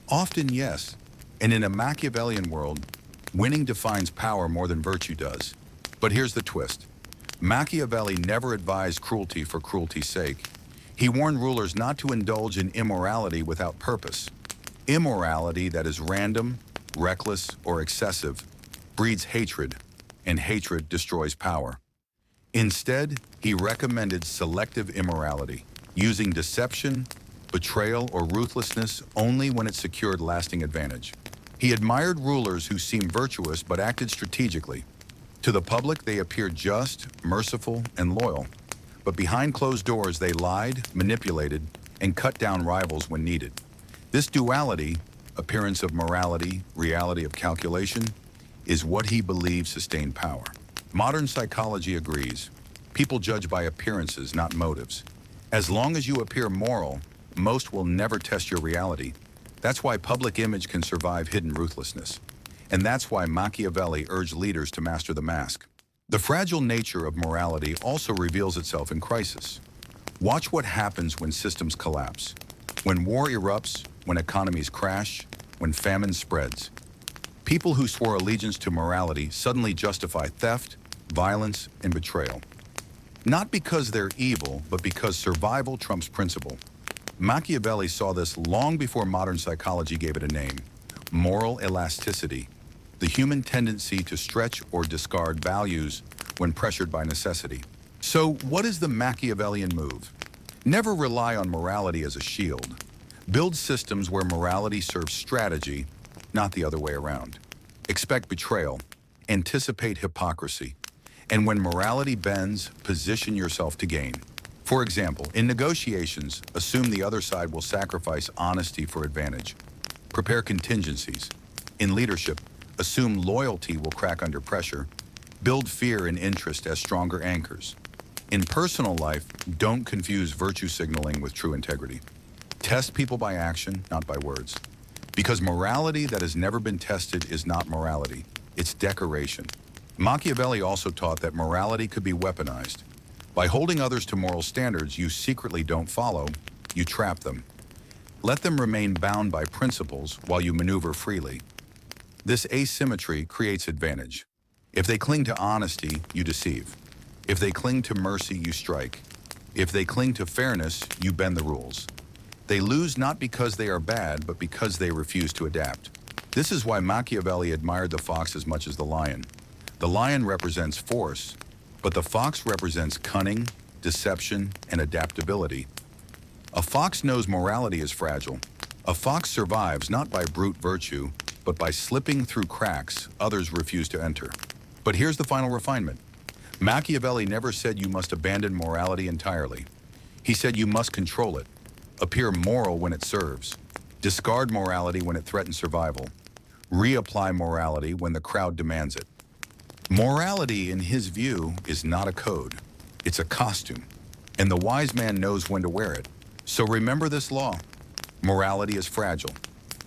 Speaker 1: Often, yes. And in a Machiavellian world, winning defines power more than virtue does. But here's the twist. Machiavelli never advised cruelty for cruelty's sake. He warned rulers not to indulge in immorality without purpose. Immorality that is random, reckless, or excessive breeds hatred, and hatred destroys power. Instead, he recommended selective immorality, using deception, betrayal or ruthlessness only when it secured lasting advantage. He admired rulers who seemed virtuous but acted strategically. To the public, they appeared just, merciful, and loyal. But behind closed doors, they lied, manipulated, and cut down rivals when needed. This duality, appearance of morality, reality of calculation, is what he believed sustained power. Modern psychology agrees. People judge by appearances, not motives. As long as you appear moral, most will never test your reality. That's why public image can survive hidden ruthlessness. And that's why Machiavelli urged leaders to master the mask. The fragile nature of morality also reveals itself in crisis. Watch what happens when systems collapse, when war erupts, when economies crash, when famine spreads. People who swore allegiance to morality suddenly justify theft, violence, and betrayal. Not because they're evil, but because survival trumps principle. Machiavelli saw this long before modern psychology gave it a name: moral elasticity, the human tendency to stretch or discard values when pressured by necessity. So, what is the Machiavellian move? Never rely on morality as a shield. Build systems where morality serves strategy, not the other way around. Expect betrayal. Anticipate hypocrisy. And when morality bends, position yourself to gain. For example, in negotiations, assume the other side will sacrifice honesty for advantage. Prepare contingencies. In leadership, assume loyalty will crack under pressure. Build fear and interest as stronger anchors. In personal life, don't confuse virtue signaling with true integrity. Test people by action, not by words. Because morality that has never been tested is not morality, it's decoration. Machiavelli also taught that morality could be weaponized. By holding others to moral standards you secretly don't follow, you trap them. Let them remain bound by principles while you maneuver freely. This asymmetry creates advantage. If they cling to honesty, you deceive. If they cling to mercy, you strike. If they cling to fairness, you bend the rules. They lose not because they are bad, but because they refuse to adapt. This is why Machiavelli admired the fox as much as the lion. The lion represents force, but the fox represents cunning, deception, and adaptability. A fox knows morality is fragile. A fox survives not by brute virtue, but by slipping through cracks others refuse to enter. But here's the final refinement. Machiavelli never said you must abandon morality entirely. He said you must control it. Appear moral when it serves. Discard morality when it threatens survival. Reapply morality when the crowd demands it. Morality, in his view, is not a code. It's a costume. And the wise man knows when to wear it. So remember this law. Morality is fragile.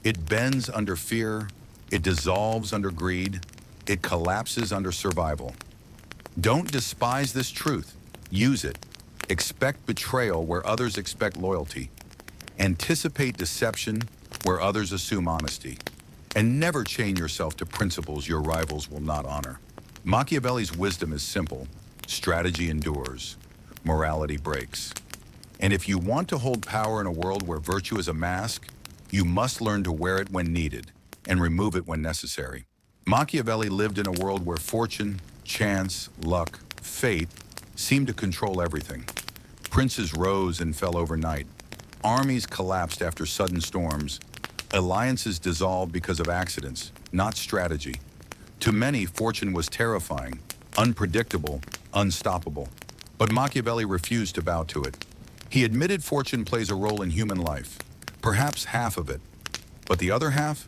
Speaker 1: It bends under fear. It dissolves under greed. It collapses under survival. Don't despise this truth. Use it. Expect betrayal where others expect loyalty. Anticipate deception where others assume honesty. And never chain yourself to principles your rivals will not honor. Machiavelli's wisdom is simple. Strategy endures. Morality breaks. And if you want to hold power in a world where virtue is a mask, you must learn to wear it when needed and remove it when necessary. Machiavelli lived in a world where fortune, chance, luck, fate seemed to control everything. Princes rose and fell overnight. Armies collapsed after sudden storms. Alliances dissolved because of accidents, not strategy. To many, fortune was terrifying, unpredictable, unstoppable. But Machiavelli refused to bow to it. He admitted fortune plays a role in human life, perhaps half of it. But the other half,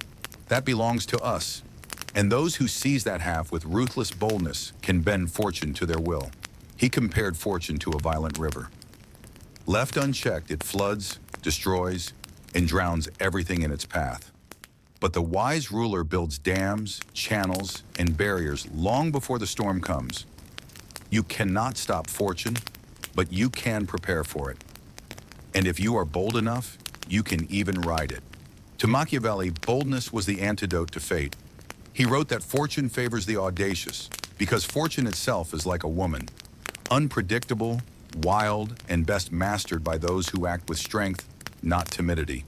Speaker 1: that belongs to us. And those who seize that half with ruthless boldness can bend fortune to their will. He compared fortune to a violent river. Left unchecked, it floods, destroys, and drowns everything in its path. But the wise ruler builds dams, channels, and barriers long before the storm comes. You cannot stop fortune, but you can prepare for it. And if you are bold enough, you can even ride it. To Machiavelli, boldness was the antidote to fate. He wrote that fortune favors the audacious, because fortune itself is like a woman, unpredictable, wild, and best mastered by those who act with strength, not timidity.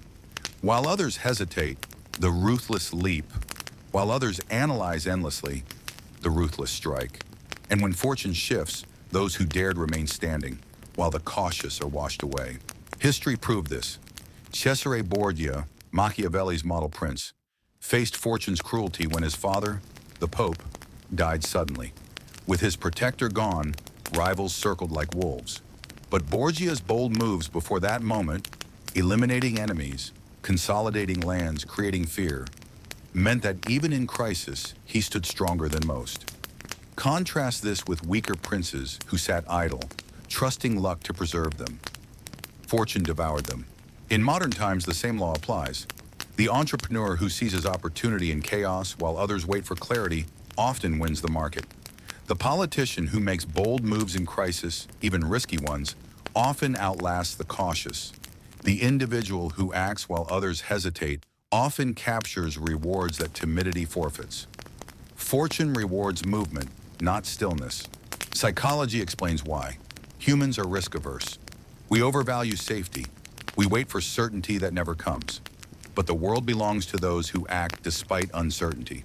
Speaker 1: While others hesitate, the ruthless leap. While others analyze endlessly, the ruthless strike. And when fortune shifts, those who dared remain standing, while the cautious are washed away. History proved this. Cesare Borgia, Machiavelli's model prince, faced fortune's cruelty when his father, the Pope, died suddenly. With his protector gone, rivals circled like wolves. But Borgia's bold moves before that moment, eliminating enemies, consolidating lands, creating fear, meant that even in crisis, he stood stronger than most. Contrast this with weaker princes who sat idle, trusting luck to preserve them. Fortune devoured them. In modern times, the same law applies. The entrepreneur who seizes opportunity in chaos while others wait for clarity often wins the market. The politician who makes bold moves in crisis, even risky ones, often outlasts the cautious. The individual who acts while others hesitate often captures rewards that timidity forfeits. Fortune rewards movement, not stillness. Psychology explains why. Humans are risk-averse. We overvalue safety. We wait for certainty that never comes. But the world belongs to those who act despite uncertainty.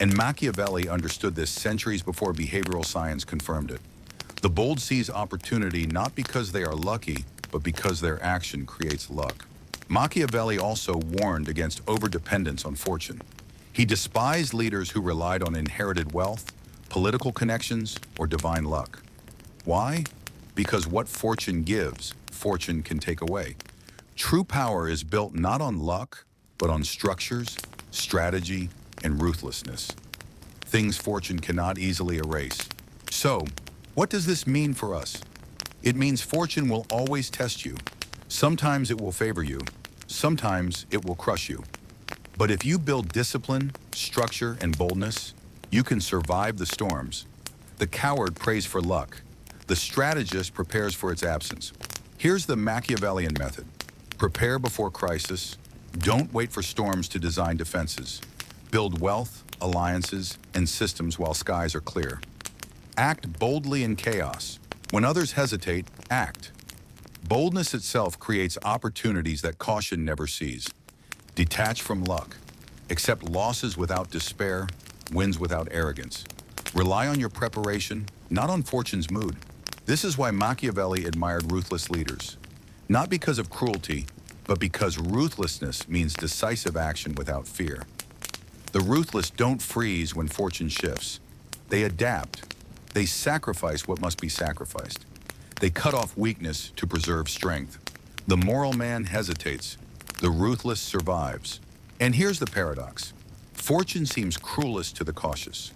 Speaker 1: And Machiavelli understood this centuries before behavioral science confirmed it. The bold seize opportunity not because they are lucky, but because their action creates luck. Machiavelli also warned against overdependence on fortune. He despised leaders who relied on inherited wealth, political connections, or divine luck. Why? Because what fortune gives, fortune can take away. True power is built not on luck, but on structures, strategy, and ruthlessness. Things fortune cannot easily erase. So, what does this mean for us? It means fortune will always test you. Sometimes it will favor you. Sometimes it will crush you. But if you build discipline, structure, and boldness, you can survive the storms. The coward prays for luck. The strategist prepares for its absence. Here's the Machiavellian method. Prepare before crisis. Don't wait for storms to design defenses. Build wealth, alliances, and systems while skies are clear. Act boldly in chaos. When others hesitate, act. Boldness itself creates opportunities that caution never sees. Detach from luck. Accept losses without despair, wins without arrogance. Rely on your preparation, not on fortune's mood. This is why Machiavelli admired ruthless leaders. Not because of cruelty, but because ruthlessness means decisive action without fear. The ruthless don't freeze when fortune shifts. They adapt. They sacrifice what must be sacrificed. They cut off weakness to preserve strength. The moral man hesitates. The ruthless survives. And here's the paradox. Fortune seems cruelest to the cautious.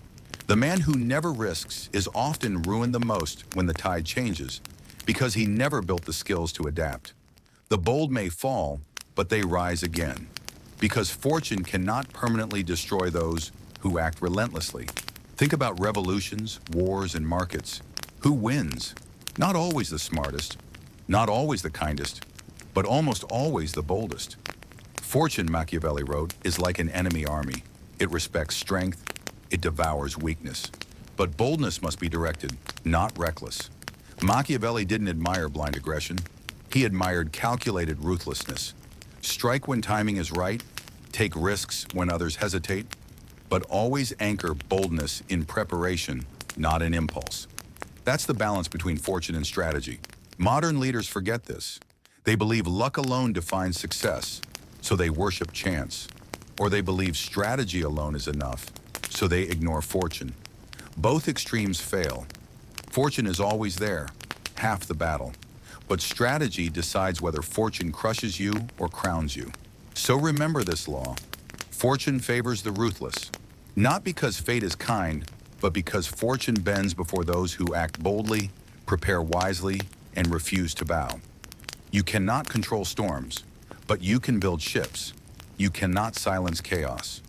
Speaker 1: The man who never risks is often ruined the most when the tide changes, because he never built the skills to adapt. The bold may fall, but they rise again, because fortune cannot permanently destroy those who act relentlessly. Think about revolutions, wars, and markets. Who wins? Not always the smartest, not always the kindest, but almost always the boldest. Fortune, Machiavelli wrote, is like an enemy army. It respects strength, it devours weakness. But boldness must be directed, not reckless. Machiavelli didn't admire blind aggression. He admired calculated ruthlessness. Strike when timing is right, take risks when others hesitate, but always anchor boldness in preparation, not in impulse. That's the balance between fortune and strategy. Modern leaders forget this. They believe luck alone defines success, so they worship chance. Or they believe strategy alone is enough, so they ignore fortune. Both extremes fail. Fortune is always there, half the battle. But strategy decides whether fortune crushes you or crowns you. So remember this law. Fortune favors the ruthless. Not because fate is kind, but because fortune bends before those who act boldly, prepare wisely, and refuse to bow. You cannot control storms, but you can build ships. You cannot silence chaos,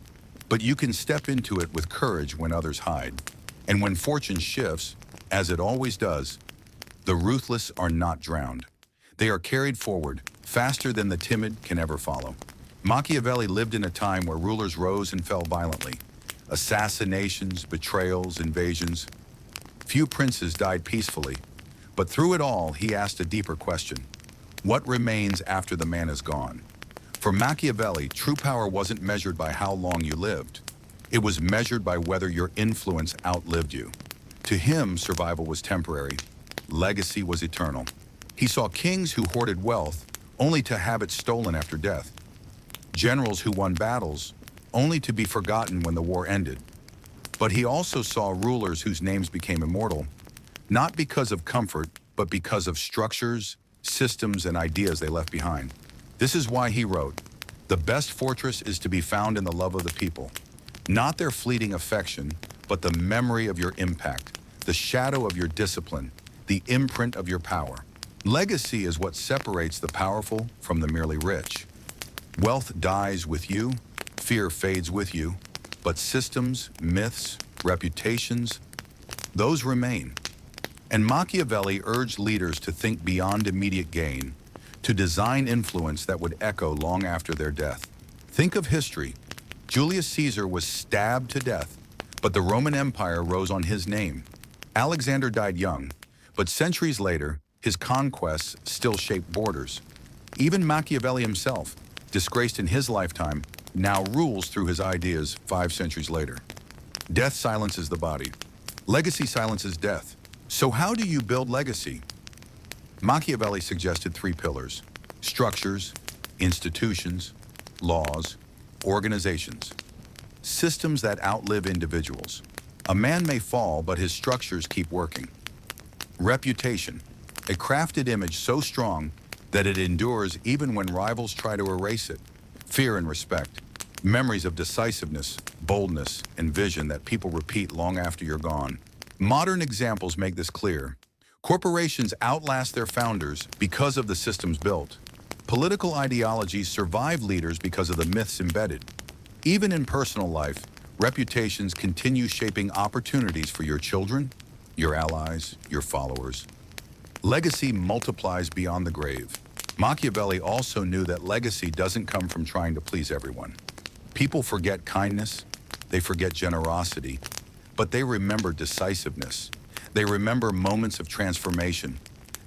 Speaker 1: but you can step into it with courage when others hide. And when fortune shifts, as it always does, the ruthless are not drowned. They are carried forward, faster than the timid can ever follow. Machiavelli lived in a time where rulers rose and fell violently. Assassinations, betrayals, invasions. Few princes died peacefully, but through it all, he asked a deeper question. What remains after the man is gone? For Machiavelli, true power wasn't measured by how long you lived. It was measured by whether your influence outlived you. To him, survival was temporary. Legacy was eternal. He saw kings who hoarded wealth only to have it stolen after death. Generals who won battles, only to be forgotten when the war ended. But he also saw rulers whose names became immortal, not because of comfort, but because of structures, systems, and ideas they left behind. This is why he wrote, "The best fortress is to be found in the love of the people, not their fleeting affection, but the memory of your impact, the shadow of your discipline, the imprint of your power." Legacy is what separates the powerful from the merely rich. Wealth dies with you, fear fades with you, but systems, myths, reputations, those remain. And Machiavelli urged leaders to think beyond immediate gain, to design influence that would echo long after their death. Think of history. Julius Caesar was stabbed to death, but the Roman Empire rose on his name. Alexander died young, but centuries later, his conquests still shaped borders. Even Machiavelli himself, disgraced in his lifetime, now rules through his ideas 5 centuries later. Death silences the body. Legacy silences death. So how do you build legacy? Machiavelli suggested 3 pillars: structures, institutions, laws, organizations. Systems that outlive individuals. A man may fall, but his structures keep working. Reputation, a crafted image so strong that it endures even when rivals try to erase it. Fear and respect, memories of decisiveness, boldness, and vision that people repeat long after you're gone. Modern examples make this clear. Corporations outlast their founders because of the systems built. Political ideologies survive leaders because of the myths embedded. Even in personal life, reputations continue shaping opportunities for your children, your allies, your followers. Legacy multiplies beyond the grave. Machiavelli also knew that legacy doesn't come from trying to please everyone. People forget kindness, they forget generosity, but they remember decisiveness. They remember moments of transformation.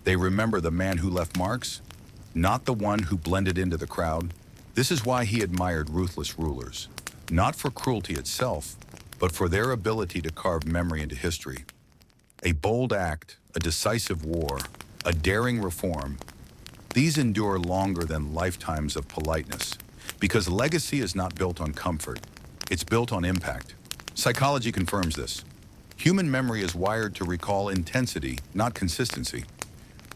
Speaker 1: They remember the man who left marks, not the one who blended into the crowd. This is why he admired ruthless rulers, not for cruelty itself, but for their ability to carve memory into history. A bold act, a decisive war, a daring reform, these endure longer than lifetimes of politeness, because legacy is not built on comfort, it's built on impact. Psychology confirms this. Human memory is wired to recall intensity, not consistency.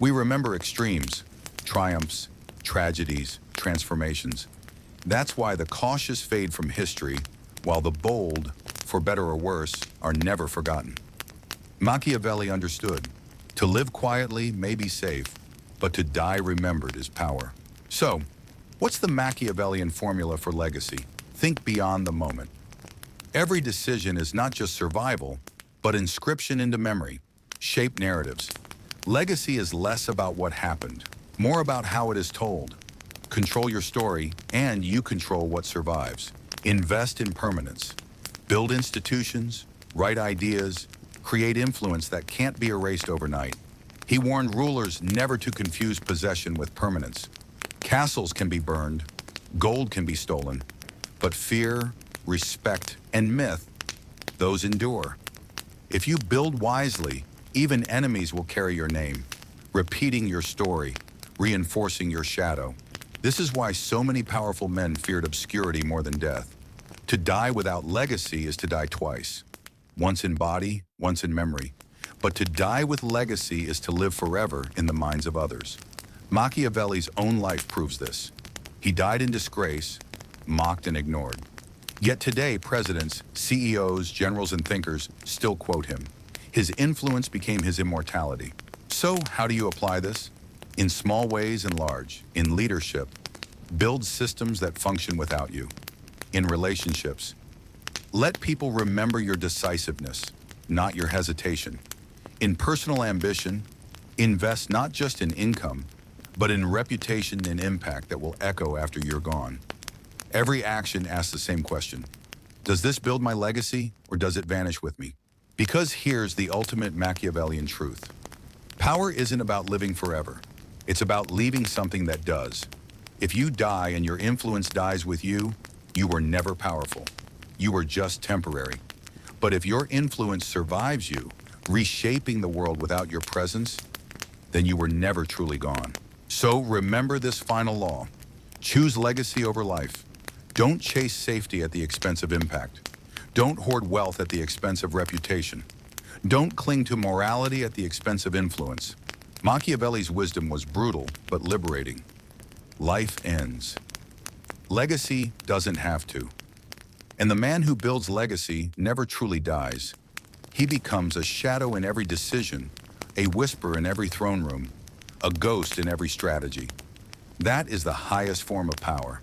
Speaker 1: We remember extremes, triumphs, tragedies, transformations. That's why the cautious fade from history, while the bold, for better or worse, are never forgotten. Machiavelli understood, to live quietly may be safe, but to die remembered is power. So, what's the Machiavellian formula for legacy? Think beyond the moment. Every decision is not just survival, but inscription into memory, shape narratives. Legacy is less about what happened, more about how it is told. Control your story, and you control what survives. Invest in permanence. Build institutions, write ideas, create influence that can't be erased overnight. He warned rulers never to confuse possession with permanence. Castles can be burned, gold can be stolen, but fear, respect, and myth, those endure. If you build wisely, even enemies will carry your name, repeating your story, reinforcing your shadow. This is why so many powerful men feared obscurity more than death. To die without legacy is to die twice, once in body, once in memory. But to die with legacy is to live forever in the minds of others. Machiavelli's own life proves this. He died in disgrace, mocked and ignored. Yet today, presidents, CEOs, generals, and thinkers still quote him. His influence became his immortality. So, how do you apply this? In small ways and large. In leadership, build systems that function without you. In relationships, let people remember your decisiveness, not your hesitation. In personal ambition, invest not just in income, but in reputation and impact that will echo after you're gone. Every action asks the same question. Does this build my legacy, or does it vanish with me? Because here's the ultimate Machiavellian truth. Power isn't about living forever. It's about leaving something that does. If you die and your influence dies with you, you were never powerful. You were just temporary. But if your influence survives you, reshaping the world without your presence, then you were never truly gone. So remember this final law. Choose legacy over life. Don't chase safety at the expense of impact. Don't hoard wealth at the expense of reputation. Don't cling to morality at the expense of influence. Machiavelli's wisdom was brutal but liberating. Life ends. Legacy doesn't have to. And the man who builds legacy never truly dies. He becomes a shadow in every decision, a whisper in every throne room, a ghost in every strategy. That is the highest form of power.